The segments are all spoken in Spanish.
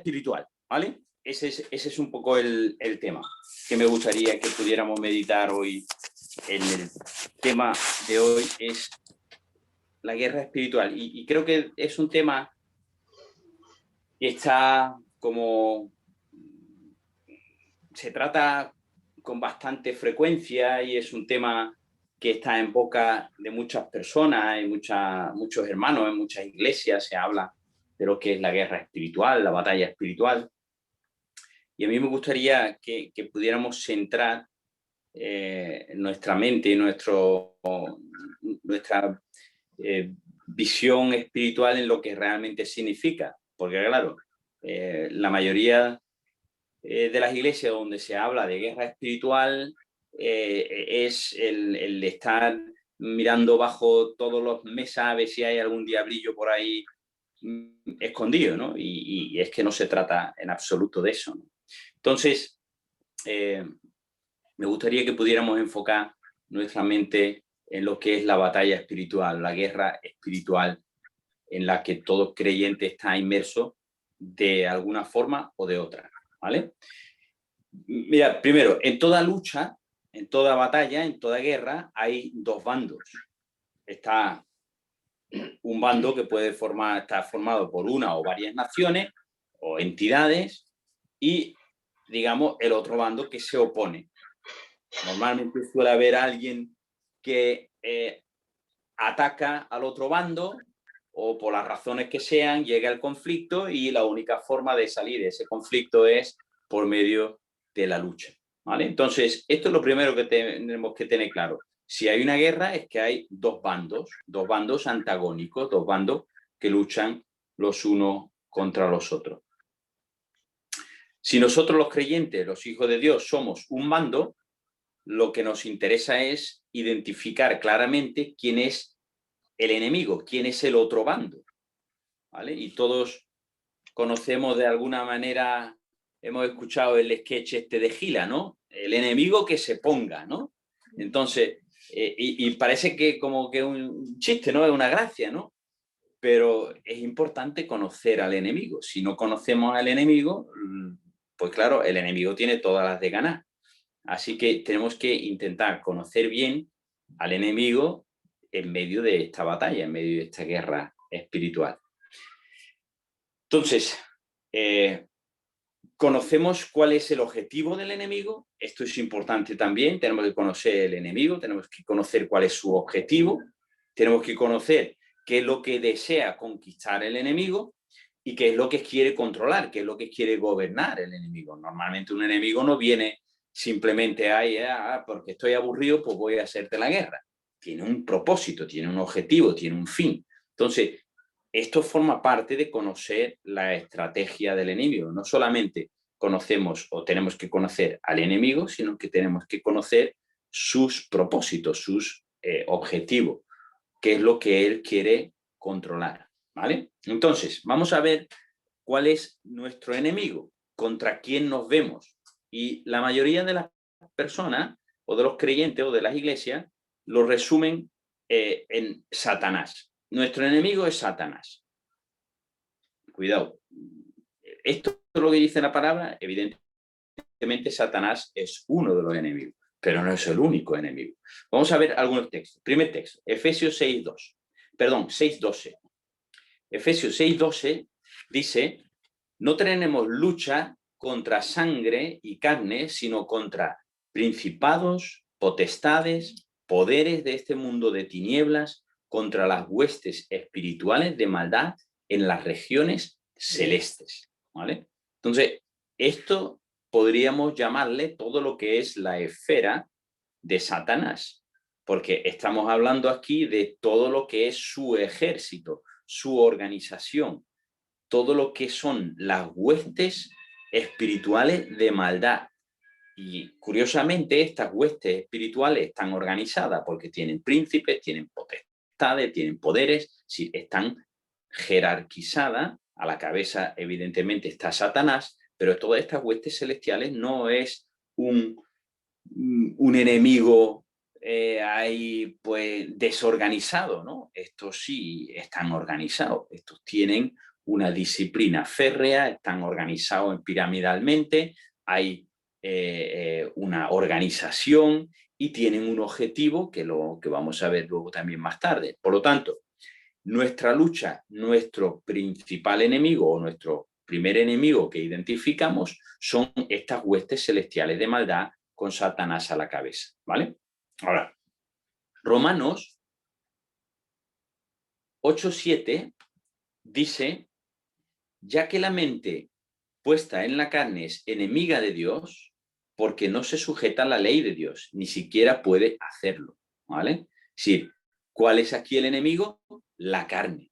espiritual, ¿vale? Ese es un poco el tema que me gustaría que pudiéramos meditar hoy. El tema de hoy es la guerra espiritual. Y creo que es un tema que está como... se trata con bastante frecuencia y es un tema que está en boca de muchas personas, hay muchos hermanos, en muchas iglesias se habla de lo que es la guerra espiritual, la batalla espiritual. Y a mí me gustaría que pudiéramos centrar nuestra mente, nuestra visión espiritual en lo que realmente significa. Porque claro, la mayoría de las iglesias donde se habla de guerra espiritual es el estar mirando bajo todos los mesas a ver si hay algún diablillo por ahí escondido, ¿no? Y es que no se trata en absoluto de eso, ¿no? Entonces, me gustaría que pudiéramos enfocar nuestra mente en lo que es la batalla espiritual, la guerra espiritual en la que todo creyente está inmerso de alguna forma o de otra, ¿vale? Mira, primero, en toda lucha, en toda batalla, en toda guerra, hay dos bandos. Está un bando que puede estar formado por una o varias naciones o entidades y, digamos, el otro bando que se opone. Normalmente suele haber alguien que ataca al otro bando o por las razones que sean llega el conflicto y la única forma de salir de ese conflicto es por medio de la lucha, ¿vale? Entonces, esto es lo primero que tenemos que tener claro. Si hay una guerra es que hay dos bandos antagónicos, dos bandos que luchan los unos contra los otros. Si nosotros los creyentes, los hijos de Dios, somos un bando, lo que nos interesa es identificar claramente quién es el enemigo, quién es el otro bando, ¿vale? Y todos conocemos de alguna manera, hemos escuchado el sketch este de Gila, ¿no? El enemigo que se ponga, ¿no? Entonces, y parece que como que un chiste, ¿no? Es una gracia, ¿no? Pero es importante conocer al enemigo. Si no conocemos al enemigo, pues claro, el enemigo tiene todas las de ganar. Así que tenemos que intentar conocer bien al enemigo en medio de esta batalla, en medio de esta guerra espiritual. Entonces, conocemos cuál es el objetivo del enemigo. Esto es importante también. Tenemos que conocer el enemigo, tenemos que conocer cuál es su objetivo, tenemos que conocer qué es lo que desea conquistar el enemigo y qué es lo que quiere controlar, qué es lo que quiere gobernar el enemigo. Normalmente un enemigo no viene simplemente ahí, porque estoy aburrido, pues voy a hacerte la guerra. Tiene un propósito, tiene un objetivo, tiene un fin. Entonces, esto forma parte de conocer la estrategia del enemigo. No solamente conocemos o tenemos que conocer al enemigo, sino que tenemos que conocer sus propósitos, sus objetivos, qué es lo que él quiere controlar, ¿vale? Entonces, vamos a ver cuál es nuestro enemigo, contra quién nos vemos. Y la mayoría de las personas, o de los creyentes, o de las iglesias, lo resumen en Satanás. Nuestro enemigo es Satanás. Cuidado. Esto es lo que dice la palabra. Evidentemente, Satanás es uno de los enemigos, pero no es el único enemigo. Vamos a ver algunos textos. Primer texto, Efesios 6:2. Perdón, 6:12. Efesios 6:12 dice: no tenemos lucha contra sangre y carne, sino contra principados, potestades, poderes de este mundo de tinieblas, contra las huestes espirituales de maldad en las regiones celestes, ¿vale? Entonces, esto podríamos llamarle todo lo que es la esfera de Satanás, porque estamos hablando aquí de todo lo que es su ejército, su organización, todo lo que son las huestes espirituales de maldad. Y curiosamente, estas huestes espirituales están organizadas porque tienen príncipes, tienen potestades, tienen poderes, sí, están jerarquizadas. A la cabeza, evidentemente, está Satanás, pero todas estas huestes celestiales no es un enemigo ahí pues desorganizado, ¿no? Estos sí están organizados, estos tienen una disciplina férrea, están organizados piramidalmente, hay una organización y tienen un objetivo que lo que vamos a ver luego también más tarde. Por lo tanto, nuestra lucha, nuestro principal enemigo o nuestro primer enemigo que identificamos son estas huestes celestiales de maldad con Satanás a la cabeza, ¿vale? Ahora, Romanos 8:7 dice, ya que la mente puesta en la carne es enemiga de Dios, porque no se sujeta a la ley de Dios, ni siquiera puede hacerlo, ¿vale? Es decir, ¿cuál es aquí el enemigo? La carne,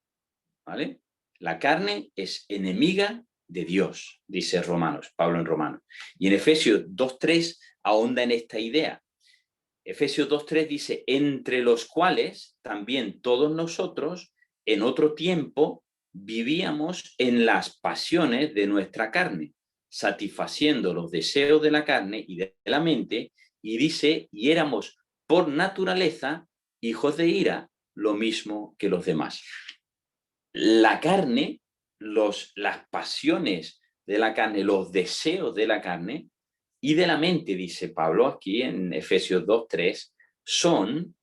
¿vale? La carne es enemiga de Dios, dice Romanos, Pablo en Romanos. Y en Efesios 2:3 ahonda en esta idea. Efesios 2:3 dice, entre los cuales también todos nosotros en otro tiempo vivíamos en las pasiones de nuestra carne, satisfaciendo los deseos de la carne y de la mente, y dice, y éramos por naturaleza hijos de ira, lo mismo que los demás. La carne, las pasiones de la carne, los deseos de la carne y de la mente, dice Pablo aquí en Efesios 2:3, son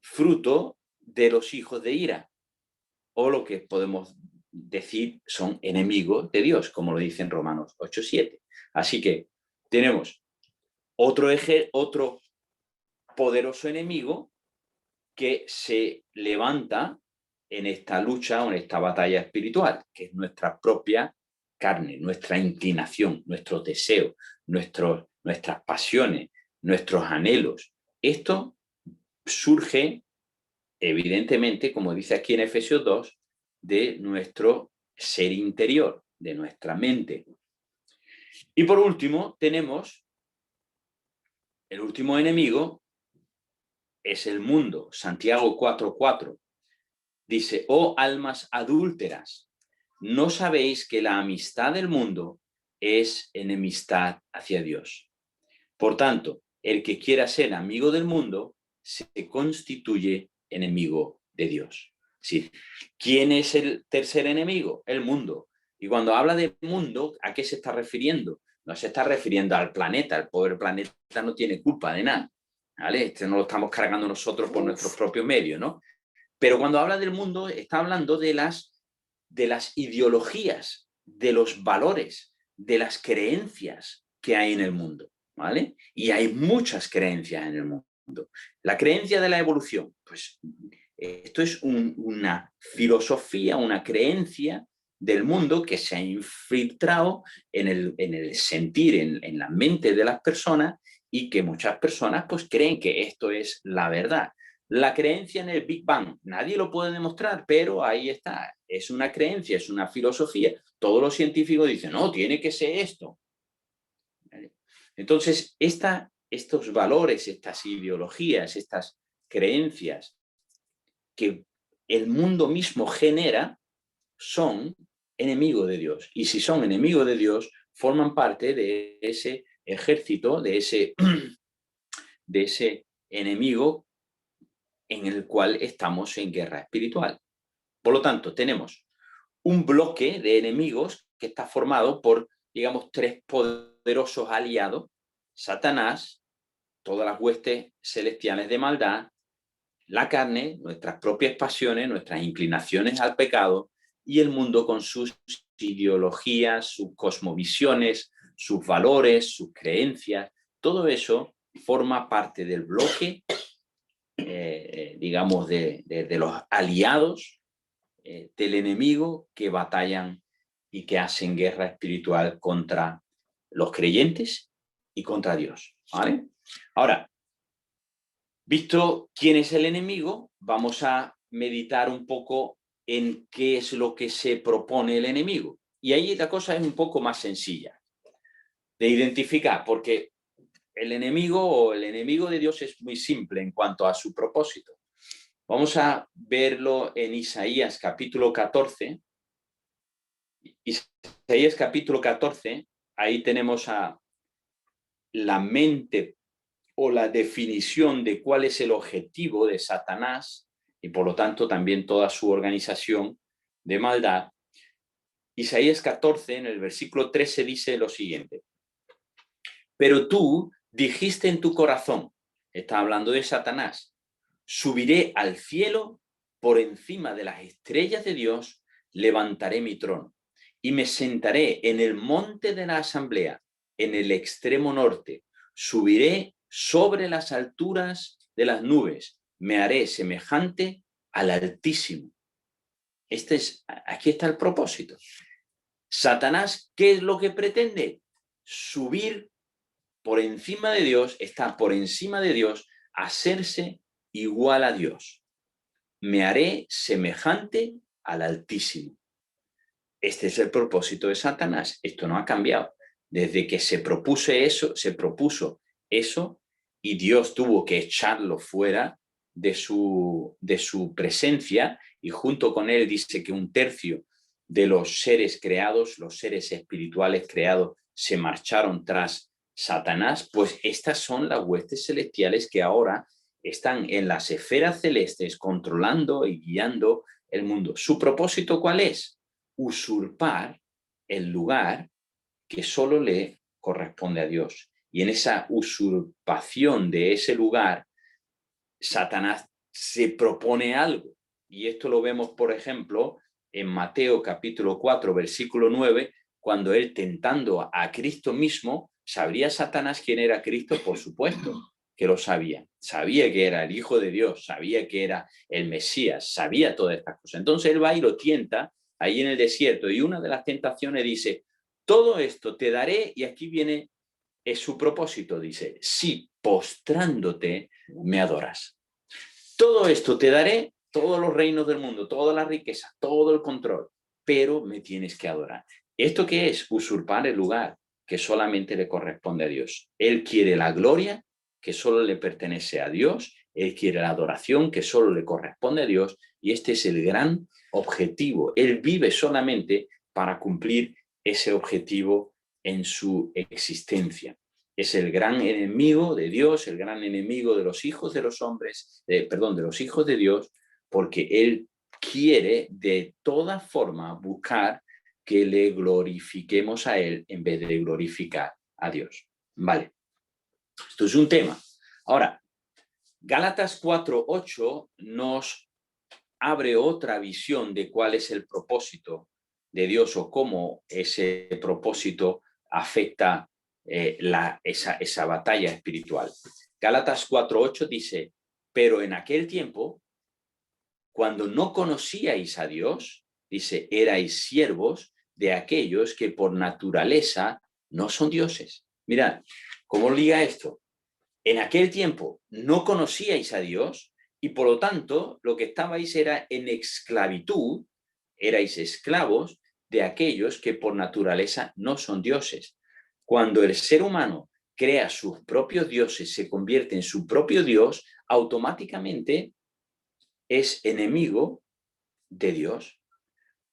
fruto de los hijos de ira, o lo que podemos decir son enemigos de Dios, como lo dice en Romanos 8:7. Así que tenemos otro poderoso enemigo que se levanta en esta lucha o en esta batalla espiritual, que es nuestra propia carne, nuestra inclinación, nuestros deseos, nuestras pasiones, nuestros anhelos. Esto surge, evidentemente, como dice aquí en Efesios 2, de nuestro ser interior, de nuestra mente. Y por último, tenemos el último enemigo, es el mundo. Santiago 4:4 dice, oh almas adúlteras, ¿no sabéis que la amistad del mundo es enemistad hacia Dios? Por tanto, el que quiera ser amigo del mundo se constituye enemigo de Dios. Sí. ¿Quién es el tercer enemigo? El mundo. Y cuando habla de mundo, ¿a qué se está refiriendo? No se está refiriendo al planeta. El pobre planeta no tiene culpa de nada, ¿vale? Este no lo estamos cargando nosotros por nuestros propios medios, ¿no? Pero cuando habla del mundo, está hablando de las ideologías, de los valores, de las creencias que hay en el mundo, ¿vale? Y hay muchas creencias en el mundo. La creencia de la evolución, pues esto es una filosofía, una creencia del mundo que se ha infiltrado en el sentir, en la mente de las personas y que muchas personas pues creen que esto es la verdad. La creencia en el Big Bang, nadie lo puede demostrar, pero ahí está. Es una creencia, es una filosofía. Todos los científicos dicen, no, tiene que ser esto. Entonces, estos valores, estas ideologías, estas creencias que el mundo mismo genera son enemigos de Dios. Y si son enemigos de Dios, forman parte de ese ejército, de ese enemigo en el cual estamos en guerra espiritual. Por lo tanto, tenemos un bloque de enemigos que está formado por, digamos, tres poderosos aliados: Satanás, todas las huestes celestiales de maldad, la carne, nuestras propias pasiones, nuestras inclinaciones al pecado, y el mundo con sus ideologías, sus cosmovisiones, sus valores, sus creencias. Todo eso forma parte del bloque digamos, de los aliados del enemigo que batallan y que hacen guerra espiritual contra los creyentes y contra Dios, ¿vale? Ahora, visto quién es el enemigo, vamos a meditar un poco en qué es lo que se propone el enemigo. Y ahí la cosa es un poco más sencilla de identificar, porque el enemigo de Dios es muy simple en cuanto a su propósito. Vamos a verlo en Isaías capítulo 14. Isaías capítulo 14, ahí tenemos a la mente o la definición de cuál es el objetivo de Satanás y por lo tanto también toda su organización de maldad. Isaías 14, en el versículo 13, dice lo siguiente. Pero tú dijiste en tu corazón, está hablando de Satanás, subiré al cielo por encima de las estrellas de Dios, levantaré mi trono y me sentaré en el monte de la asamblea, en el extremo norte. Subiré sobre las alturas de las nubes, me haré semejante al Altísimo. Aquí está el propósito. Satanás, ¿qué es lo que pretende? Subir por encima de Dios, estar por encima de Dios, hacerse igual a Dios. Me haré semejante al Altísimo. Este es el propósito de Satanás. Esto no ha cambiado. Desde que se propuso eso, y Dios tuvo que echarlo fuera de su presencia, y junto con él dice que 1/3 de los seres creados, los seres espirituales creados, se marcharon tras Satanás. Pues estas son las huestes celestiales que ahora están en las esferas celestes controlando y guiando el mundo. ¿Su propósito cuál es? Usurpar el lugar que solo le corresponde a Dios. Y en esa usurpación de ese lugar, Satanás se propone algo. Y esto lo vemos, por ejemplo, en Mateo capítulo 4, versículo 9, cuando él, tentando a Cristo mismo, ¿sabría Satanás quién era Cristo? Por supuesto que lo sabía. Sabía que era el Hijo de Dios, sabía que era el Mesías, sabía todas estas cosas. Entonces él va y lo tienta ahí en el desierto, y una de las tentaciones dice, todo esto te daré, y aquí viene su propósito, dice, si postrándote me adoras. Todo esto te daré, todos los reinos del mundo, toda la riqueza, todo el control, pero me tienes que adorar. ¿Esto qué es? Usurpar el lugar que solamente le corresponde a Dios. Él quiere la gloria que solo le pertenece a Dios, él quiere la adoración que solo le corresponde a Dios, y este es el gran objetivo. Él vive solamente para cumplir ese objetivo en su existencia. Es el gran enemigo de Dios, el gran enemigo de los hijos de los hombres, de los hijos de Dios, porque él quiere de toda forma buscar que le glorifiquemos a él en vez de glorificar a Dios. Vale, esto es un tema. Ahora, Gálatas 4:8 nos abre otra visión de cuál es el propósito de Dios o cómo ese propósito afecta esa batalla espiritual. Gálatas 4:8 dice, pero en aquel tiempo, cuando no conocíais a Dios, dice, erais siervos de aquellos que por naturaleza no son dioses. Mirad, ¿cómo liga esto? En aquel tiempo no conocíais a Dios y por lo tanto lo que estabais era en esclavitud, erais esclavos de aquellos que por naturaleza no son dioses. Cuando el ser humano crea sus propios dioses, se convierte en su propio Dios, automáticamente es enemigo de Dios.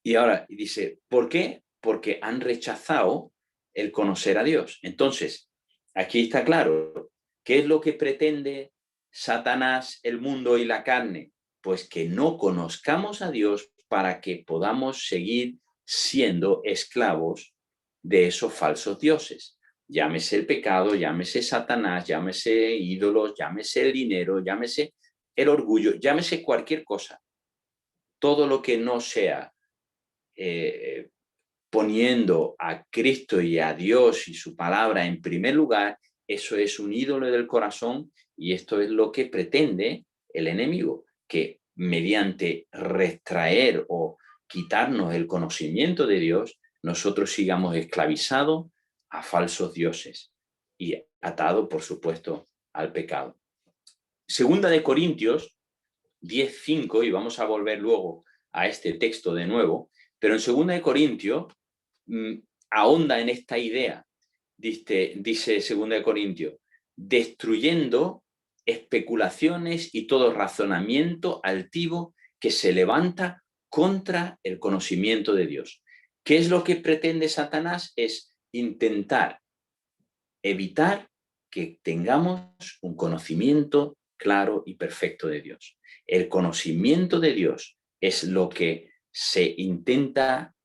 Y ahora dice, ¿por qué? Porque han rechazado el conocer a Dios. Entonces, aquí está claro, ¿qué es lo que pretende Satanás, el mundo y la carne? Pues que no conozcamos a Dios para que podamos seguir siendo esclavos de esos falsos dioses. Llámese el pecado, llámese Satanás, llámese ídolos, llámese el dinero, llámese el orgullo, llámese cualquier cosa. Todo lo que no sea poniendo a Cristo y a Dios y su palabra en primer lugar, eso es un ídolo del corazón, y esto es lo que pretende el enemigo, que mediante retraer o quitarnos el conocimiento de Dios, nosotros sigamos esclavizados a falsos dioses y atados, por supuesto, al pecado. Segunda de Corintios 10:5, y vamos a volver luego a este texto de nuevo, pero en 2 de Corintios ahonda en esta idea. Dice 2 de Corintios, destruyendo especulaciones y todo razonamiento altivo que se levanta contra el conocimiento de Dios. ¿Qué es lo que pretende Satanás? Es intentar evitar que tengamos un conocimiento claro y perfecto de Dios. El conocimiento de Dios es lo que se intenta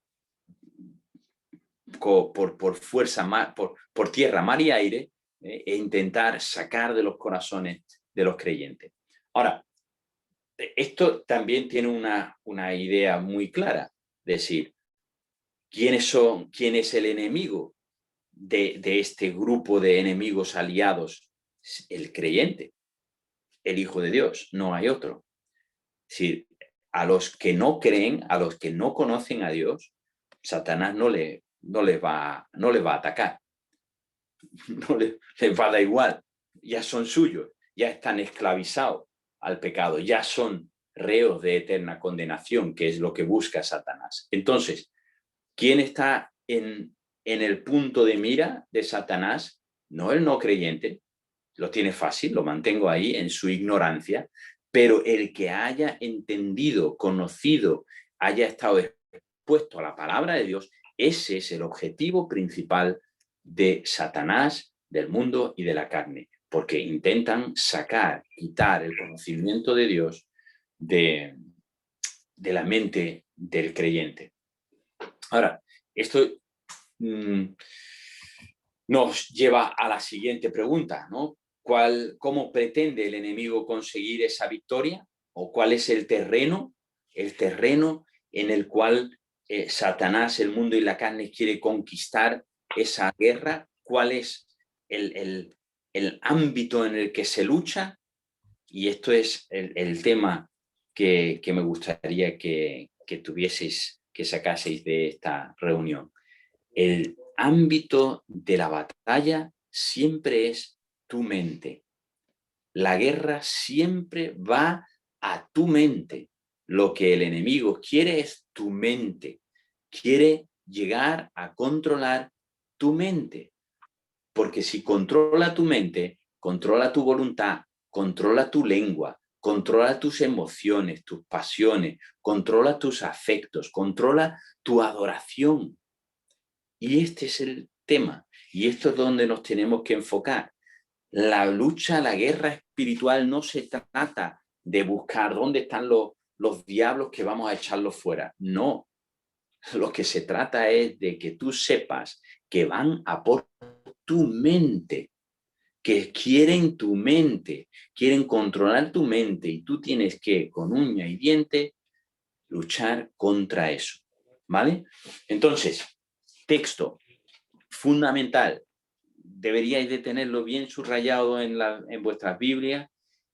por fuerza, por tierra, mar y aire, e intentar sacar de los corazones de los creyentes. Ahora, esto también tiene una idea muy clara, es decir, ¿quién es el enemigo de este grupo de enemigos aliados? El creyente, el Hijo de Dios, no hay otro. Es decir, a los que no creen, a los que no conocen a Dios, Satanás no les va a atacar, les va a dar igual, ya son suyos, ya están esclavizados al pecado, ya son reos de eterna condenación, que es lo que busca Satanás. Entonces, ¿quién está en el punto de mira de Satanás? No el no creyente, lo tiene fácil, lo mantengo ahí en su ignorancia, pero el que haya entendido, conocido, haya estado expuesto a la palabra de Dios, ese es el objetivo principal de Satanás, del mundo y de la carne, porque intentan quitar el conocimiento de Dios de la mente del creyente. Ahora, esto nos lleva a la siguiente pregunta, ¿no? ¿Cómo pretende el enemigo conseguir esa victoria? ¿O cuál es el terreno en el cual Satanás, el mundo y la carne quiere conquistar esa guerra? ¿Cuál es el ámbito en el que se lucha? Y esto es el tema que me gustaría que tuvieseis, que sacaseis de esta reunión. El ámbito de la batalla siempre es tu mente. La guerra siempre va a tu mente. Lo que el enemigo quiere es tu mente. Quiere llegar a controlar tu mente. Porque si controla tu mente, controla tu voluntad, controla tu lengua, controla tus emociones, tus pasiones, controla tus afectos, controla tu adoración. Y este es el tema. Y esto es donde nos tenemos que enfocar. La lucha, la guerra espiritual no se trata de buscar dónde están los diablos que vamos a echarlos fuera. No. Lo que se trata es de que tú sepas que van a por tu mente, que quieren tu mente, quieren controlar tu mente y tú tienes que, con uña y diente, luchar contra eso. ¿Vale? Entonces, texto fundamental. Deberíais de tenerlo bien subrayado en vuestras Biblias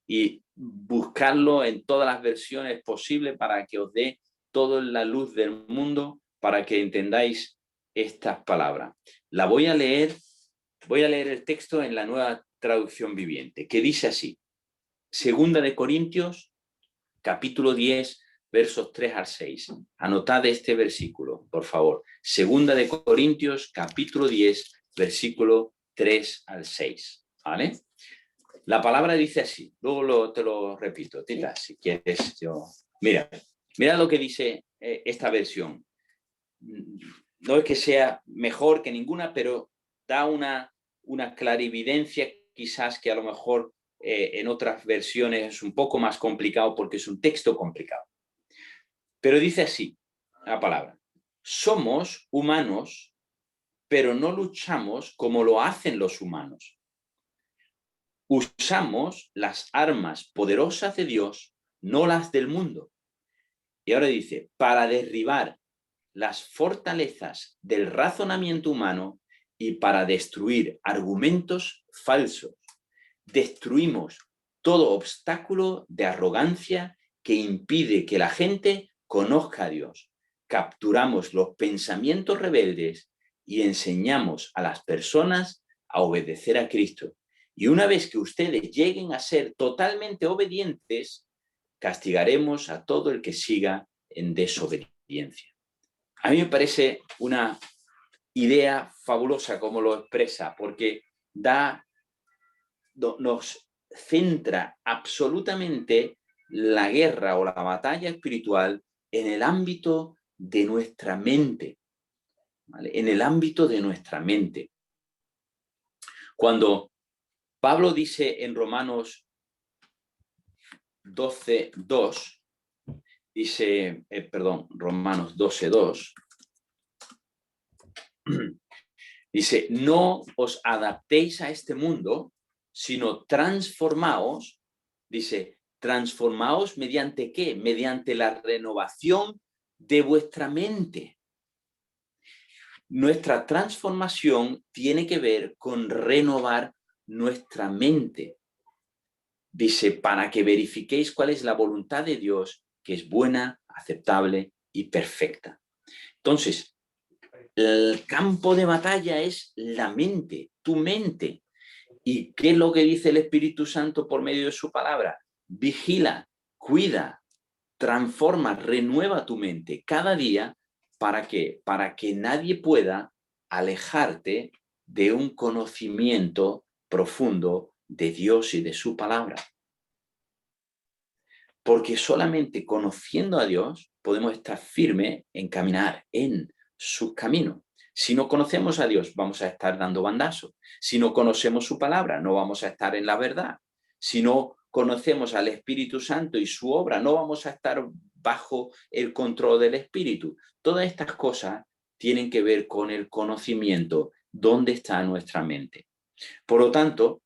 y buscarlo en todas las versiones posibles para que os dé toda la luz del mundo, para que entendáis estas palabras. Voy a leer el texto en la Nueva Traducción Viviente, que dice así: Segunda de Corintios, capítulo 10, versos 3 al 6. Anotad este versículo, por favor. Segunda de Corintios, capítulo 10, versículo 3 al 6. ¿Vale? La palabra dice así. Luego te lo repito. Tira, si quieres. Mira lo que dice esta versión. No es que sea mejor que ninguna, pero da una clarividencia quizás que a lo mejor en otras versiones es un poco más complicado porque es un texto complicado. Pero dice así la palabra: somos humanos, pero no luchamos como lo hacen los humanos. Usamos las armas poderosas de Dios, no las del mundo. Y ahora dice, para derribar las fortalezas del razonamiento humano y para destruir argumentos falsos. Destruimos todo obstáculo de arrogancia que impide que la gente conozca a Dios. Capturamos los pensamientos rebeldes y enseñamos a las personas a obedecer a Cristo. Y una vez que ustedes lleguen a ser totalmente obedientes, castigaremos a todo el que siga en desobediencia. A mí me parece una idea fabulosa como lo expresa, porque nos centra absolutamente la guerra o la batalla espiritual en el ámbito de nuestra mente, ¿vale? En el ámbito de nuestra mente. Cuando Pablo dice en Romanos 12:2, Romanos 12:2, Dice, no os adaptéis a este mundo, sino transformaos. Dice, transformaos mediante ¿qué? Mediante la renovación de vuestra mente. Nuestra transformación tiene que ver con renovar nuestra mente. Dice, para que verifiquéis cuál es la voluntad de Dios, que es buena, aceptable y perfecta. Entonces, el campo de batalla es la mente, tu mente. ¿Y qué es lo que dice el Espíritu Santo por medio de su palabra? Vigila, cuida, transforma, renueva tu mente cada día. ¿Para qué? Para que nadie pueda alejarte de un conocimiento profundo de Dios y de su palabra. Porque solamente conociendo a Dios podemos estar firmes en caminar en sus caminos. Si no conocemos a Dios, vamos a estar dando bandazos. Si no conocemos su palabra, no vamos a estar en la verdad. Si no conocemos al Espíritu Santo y su obra, no vamos a estar bajo el control del Espíritu. Todas estas cosas tienen que ver con el conocimiento, dónde está nuestra mente. Por lo tanto,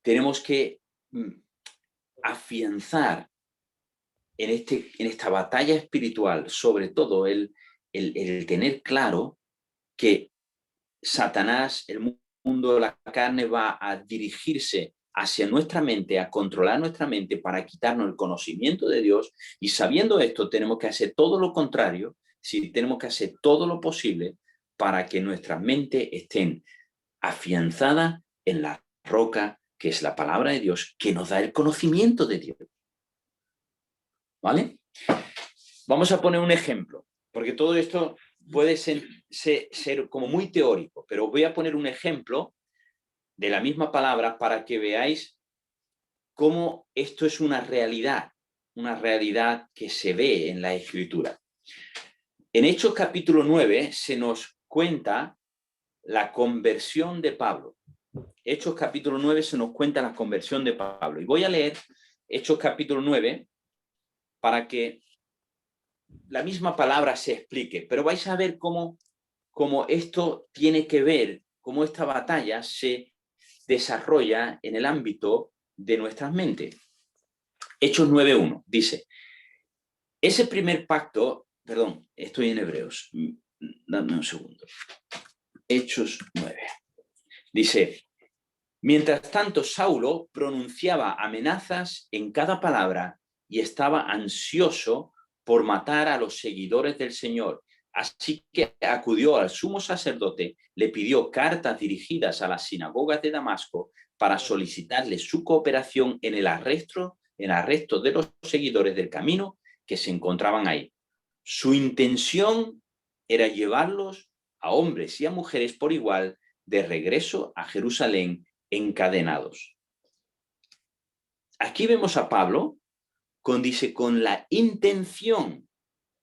tenemos que afianzar en esta batalla espiritual, sobre todo el tener claro que Satanás, el mundo, la carne va a dirigirse hacia nuestra mente, a controlar nuestra mente para quitarnos el conocimiento de Dios, y sabiendo esto tenemos que hacer todo lo contrario, sí, tenemos que hacer todo lo posible para que nuestra mente estén afianzada en la roca que es la palabra de Dios, que nos da el conocimiento de Dios. ¿Vale? Vamos a poner un ejemplo, porque todo esto puede ser como muy teórico, pero voy a poner un ejemplo de la misma palabra para que veáis cómo esto es una realidad que se ve en la Escritura. En Hechos capítulo 9 se nos cuenta la conversión de Pablo. Hechos capítulo 9 se nos cuenta la conversión de Pablo. Y voy a leer Hechos capítulo 9 para que la misma palabra se explique, pero vais a ver cómo esto tiene que ver, cómo esta batalla se desarrolla en el ámbito de nuestras mentes. Hechos 9.1 dice, ese primer pacto, perdón, estoy en Hebreos, dame un segundo. Hechos 9. Dice, mientras tanto Saulo pronunciaba amenazas en cada palabra y estaba ansioso por matar a los seguidores del Señor. Así que acudió al sumo sacerdote, le pidió cartas dirigidas a las sinagogas de Damasco para solicitarle su cooperación en el arresto de los seguidores del camino que se encontraban ahí. Su intención era llevarlos a hombres y a mujeres por igual de regreso a Jerusalén encadenados. Aquí vemos a Pablo con la intención.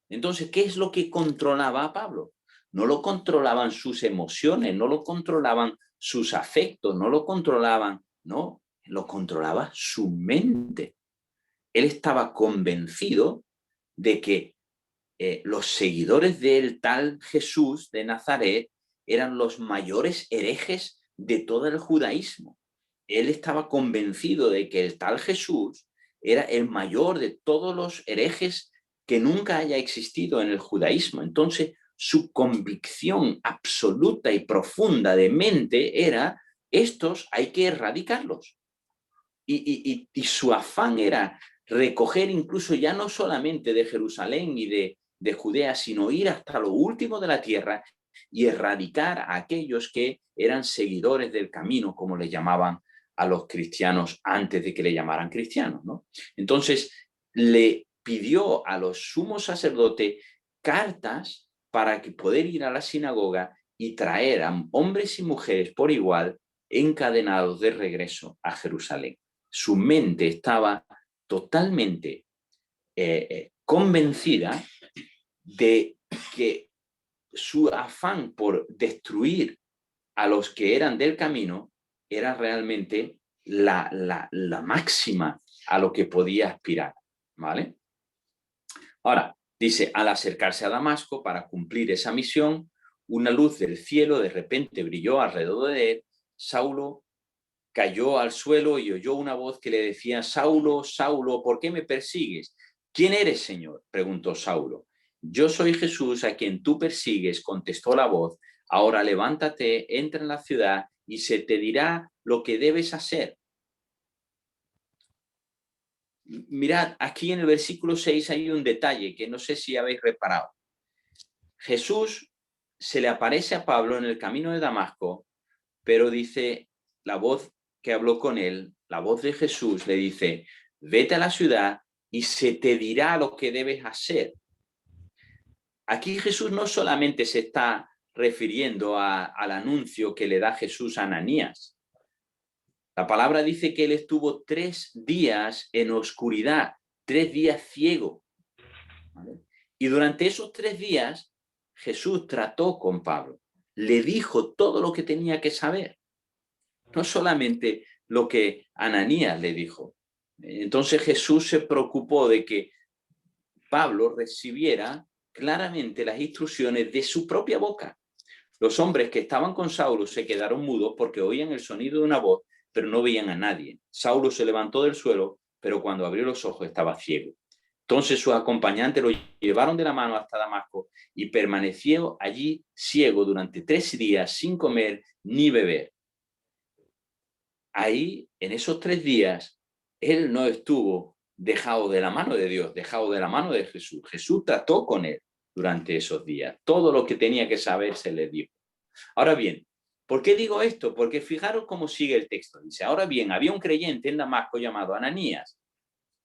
Entonces, ¿qué es lo que controlaba a Pablo? No lo controlaban sus emociones, no lo controlaban sus afectos, no lo controlaban, no, lo controlaba su mente. Él estaba convencido de que los seguidores del tal Jesús de Nazaret eran los mayores herejes de todo el judaísmo. Él estaba convencido de que el tal Jesús era el mayor de todos los herejes que nunca haya existido en el judaísmo. Entonces, su convicción absoluta y profunda de mente era, estos hay que erradicarlos. Y su afán era recoger incluso ya no solamente de Jerusalén y de Judea, sino ir hasta lo último de la tierra y erradicar a aquellos que eran seguidores del camino, como le llamaban a los cristianos antes de que le llamaran cristianos, ¿no? Entonces, le pidió a los sumos sacerdotes cartas para que poder ir a la sinagoga y traer a hombres y mujeres por igual encadenados de regreso a Jerusalén. Su mente estaba totalmente convencida de que su afán por destruir a los que eran del camino era realmente la máxima a lo que podía aspirar, ¿vale? Ahora, dice, al acercarse a Damasco para cumplir esa misión, una luz del cielo de repente brilló alrededor de él. Saulo cayó al suelo y oyó una voz que le decía: Saulo, Saulo, ¿por qué me persigues? ¿Quién eres, Señor?, preguntó Saulo. Yo soy Jesús a quien tú persigues, contestó la voz. Ahora levántate, entra en la ciudad y se te dirá lo que debes hacer. Mirad, aquí en el versículo 6 hay un detalle que no sé si habéis reparado. Jesús se le aparece a Pablo en el camino de Damasco, pero dice la voz que habló con él, la voz de Jesús le dice: vete a la ciudad y se te dirá lo que debes hacer. Aquí Jesús no solamente se está refiriendo al anuncio que le da Jesús a Ananías. La palabra dice que él estuvo 3 días en oscuridad, 3 días ciego, ¿vale? Y durante esos 3 días Jesús trató con Pablo, le dijo todo lo que tenía que saber, no solamente lo que Ananías le dijo. Entonces Jesús se preocupó de que Pablo recibiera claramente las instrucciones de su propia boca. Los hombres que estaban con Saulo se quedaron mudos porque oían el sonido de una voz, pero no veían a nadie. Saulo se levantó del suelo, pero cuando abrió los ojos estaba ciego. Entonces sus acompañantes lo llevaron de la mano hasta Damasco y permaneció allí ciego durante 3 días sin comer ni beber. Ahí, en esos 3 días, él no estuvo dejado de la mano de Dios, dejado de la mano de Jesús. Jesús trató con él durante esos días. Todo lo que tenía que saber se le dijo. Ahora bien, ¿por qué digo esto? Porque fijaros cómo sigue el texto. Dice: ahora bien, había un creyente en Damasco llamado Ananías.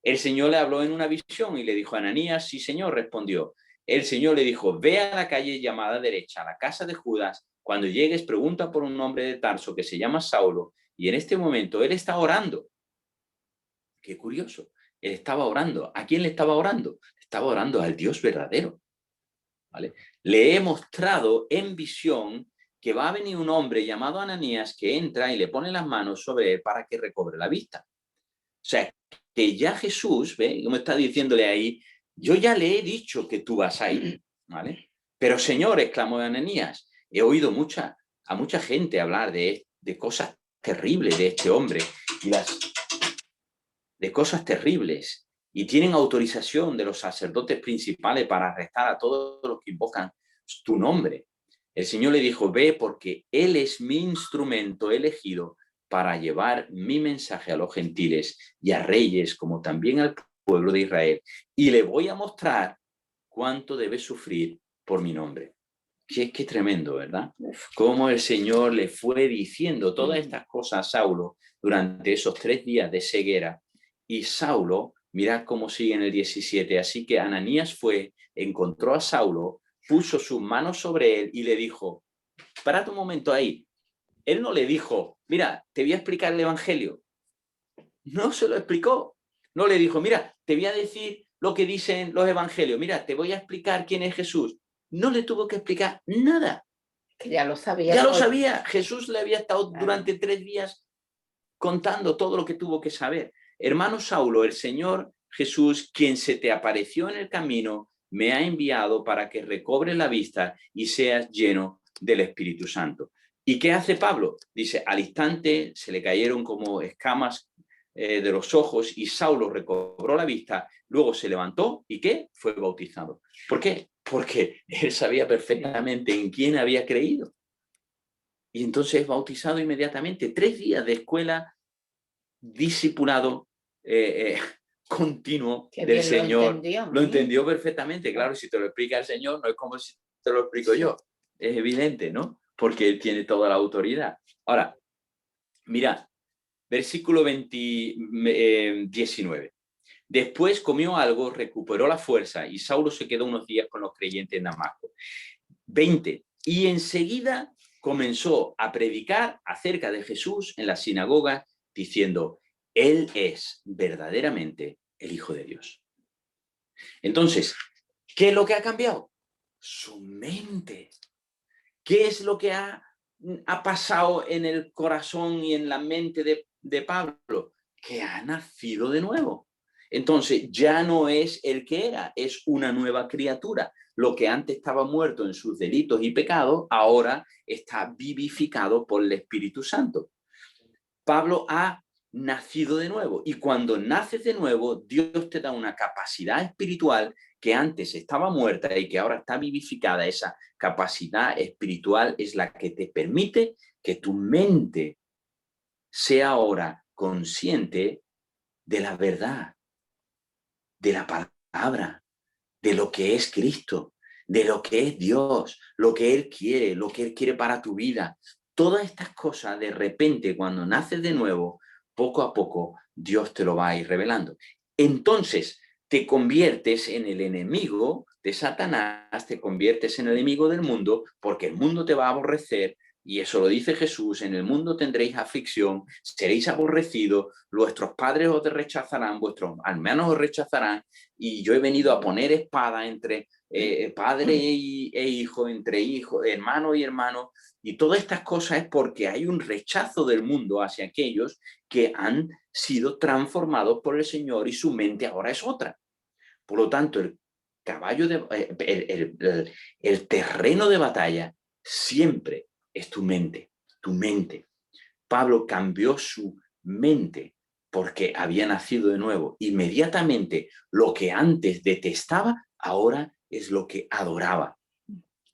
El Señor le habló en una visión y le dijo: Ananías. Sí, Señor, respondió. El Señor le dijo: ve a la calle llamada derecha, a la casa de Judas. Cuando llegues, pregunta por un hombre de Tarso que se llama Saulo, y en este momento él está orando. Qué curioso. Él estaba orando. ¿A quién le estaba orando? Estaba orando al Dios verdadero, ¿vale? Le he mostrado en visión que va a venir un hombre llamado Ananías que entra y le pone las manos sobre él para que recobre la vista. O sea, que ya Jesús, ¿ve? Como está diciéndole ahí: yo ya le he dicho que tú vas a ir, ¿vale? Pero, Señor, exclamó Ananías, he oído a mucha gente hablar de cosas terribles de este hombre y de cosas terribles, y tienen autorización de los sacerdotes principales para arrestar a todos los que invocan tu nombre. El Señor le dijo: ve, porque Él es mi instrumento elegido para llevar mi mensaje a los gentiles y a reyes, como también al pueblo de Israel, y le voy a mostrar cuánto debe sufrir por mi nombre. Qué tremendo, ¿verdad? Cómo el Señor le fue diciendo todas estas cosas a Saulo durante esos 3 días de ceguera. Y Saulo, mirad cómo sigue en el 17. Así que Ananías fue, encontró a Saulo, puso sus manos sobre él y le dijo: parad un momento ahí. Él no le dijo: mira, te voy a explicar el evangelio. No se lo explicó. No le dijo: mira, te voy a decir lo que dicen los evangelios. Mira, te voy a explicar quién es Jesús. No le tuvo que explicar nada. Que ya lo sabía. Ya lo sabía. Jesús le había estado durante 3 días contando todo lo que tuvo que saber. Hermano Saulo, el Señor Jesús, quien se te apareció en el camino, me ha enviado para que recobres la vista y seas lleno del Espíritu Santo. ¿Y qué hace Pablo? Dice: al instante se le cayeron como escamas de los ojos y Saulo recobró la vista, luego se levantó y ¿qué? Fue bautizado. ¿Por qué? Porque él sabía perfectamente en quién había creído. Y entonces bautizado inmediatamente. 3 días de escuela, discipulado continuo del Señor. Lo entendió perfectamente. Claro, si te lo explica el Señor, no es como si te lo explico yo. Es evidente, ¿no? Porque Él tiene toda la autoridad. Ahora, mira, versículo 19. Después comió algo, recuperó la fuerza y Saulo se quedó unos días con los creyentes en Damasco. 20. Y enseguida comenzó a predicar acerca de Jesús en la sinagoga, diciendo: Él es verdaderamente el Hijo de Dios. Entonces, ¿qué es lo que ha cambiado? Su mente. ¿Qué es lo que ha pasado en el corazón y en la mente de Pablo? Que ha nacido de nuevo. Entonces ya no es el que era, es una nueva criatura. Lo que antes estaba muerto en sus delitos y pecados, ahora está vivificado por el Espíritu Santo. Pablo ha nacido de nuevo, y cuando naces de nuevo, Dios te da una capacidad espiritual que antes estaba muerta y que ahora está vivificada. Esa capacidad espiritual es la que te permite que tu mente sea ahora consciente de la verdad, de la palabra, de lo que es Cristo, de lo que es Dios, lo que Él quiere para tu vida. Todas estas cosas, de repente, cuando naces de nuevo, poco a poco, Dios te lo va a ir revelando. Entonces, te conviertes en el enemigo de Satanás, te conviertes en el enemigo del mundo, porque el mundo te va a aborrecer, y eso lo dice Jesús: en el mundo tendréis aflicción, seréis aborrecidos, vuestros padres os rechazarán, vuestros hermanos os rechazarán, y yo he venido a poner espada entre padre e hijo, entre hijo, hermano y hermano, y todas estas cosas es porque hay un rechazo del mundo hacia aquellos que han sido transformados por el Señor y su mente ahora es otra. Por lo tanto, el caballo el terreno de batalla siempre es tu mente, tu mente. Pablo cambió su mente porque había nacido de nuevo. Inmediatamente lo que antes detestaba, ahora es lo que adoraba.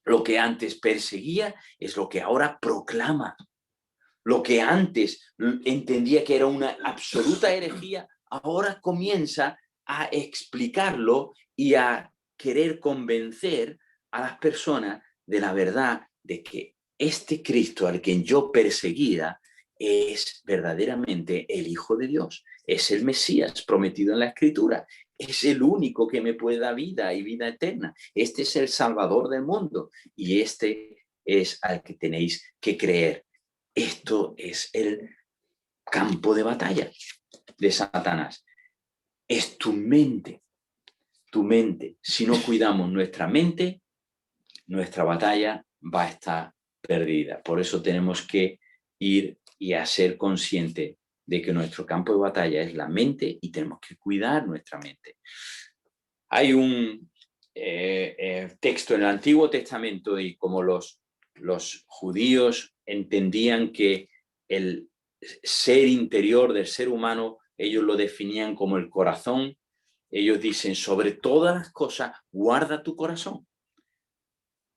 Lo que antes perseguía es lo que ahora proclama. Lo que antes entendía que era una absoluta herejía, ahora comienza a explicarlo y a querer convencer a las personas de la verdad de que este Cristo al que yo perseguía es verdaderamente el Hijo de Dios, es el Mesías prometido en la Escritura, es el único que me puede dar vida y vida eterna. Este es el Salvador del mundo y este es al que tenéis que creer. Esto es el campo de batalla de Satanás. Es tu mente, tu mente. Si no cuidamos nuestra mente, nuestra batalla va a estar perdida. Por eso tenemos que ir y a ser conscientes de que nuestro campo de batalla es la mente y tenemos que cuidar nuestra mente. Hay un texto en el Antiguo Testamento, y como los judíos entendían que el ser interior del ser humano, ellos lo definían como el corazón. Ellos dicen: sobre todas las cosas, guarda tu corazón.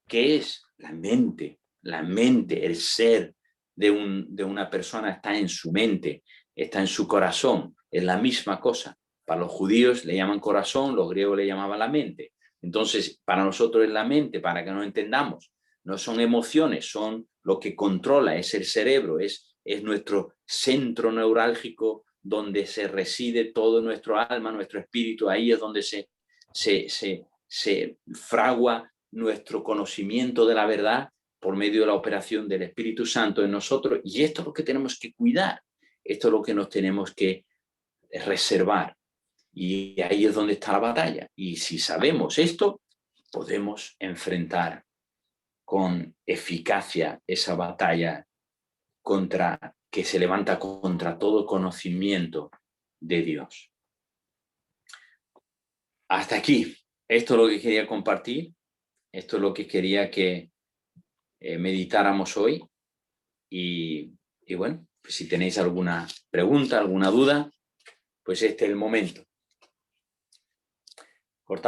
¿Qué es? La mente. La mente, el ser de una persona está en su mente, está en su corazón. Es la misma cosa. Para los judíos le llaman corazón, los griegos le llamaban la mente. Entonces, para nosotros es la mente, para que nos entendamos. No son emociones, son lo que controla, es el cerebro, es nuestro centro neurálgico donde se reside todo nuestro alma, nuestro espíritu. Ahí es donde se fragua nuestro conocimiento de la verdad por medio de la operación del Espíritu Santo en nosotros. Y esto es lo que tenemos que cuidar, esto es lo que nos tenemos que reservar. Y ahí es donde está la batalla. Y si sabemos esto, podemos enfrentar con eficacia esa batalla que se levanta contra todo conocimiento de Dios. Hasta aquí. Esto es lo que quería compartir. Esto es lo que quería que meditáramos hoy. Y bueno, pues si tenéis alguna pregunta, alguna duda, pues este es el momento.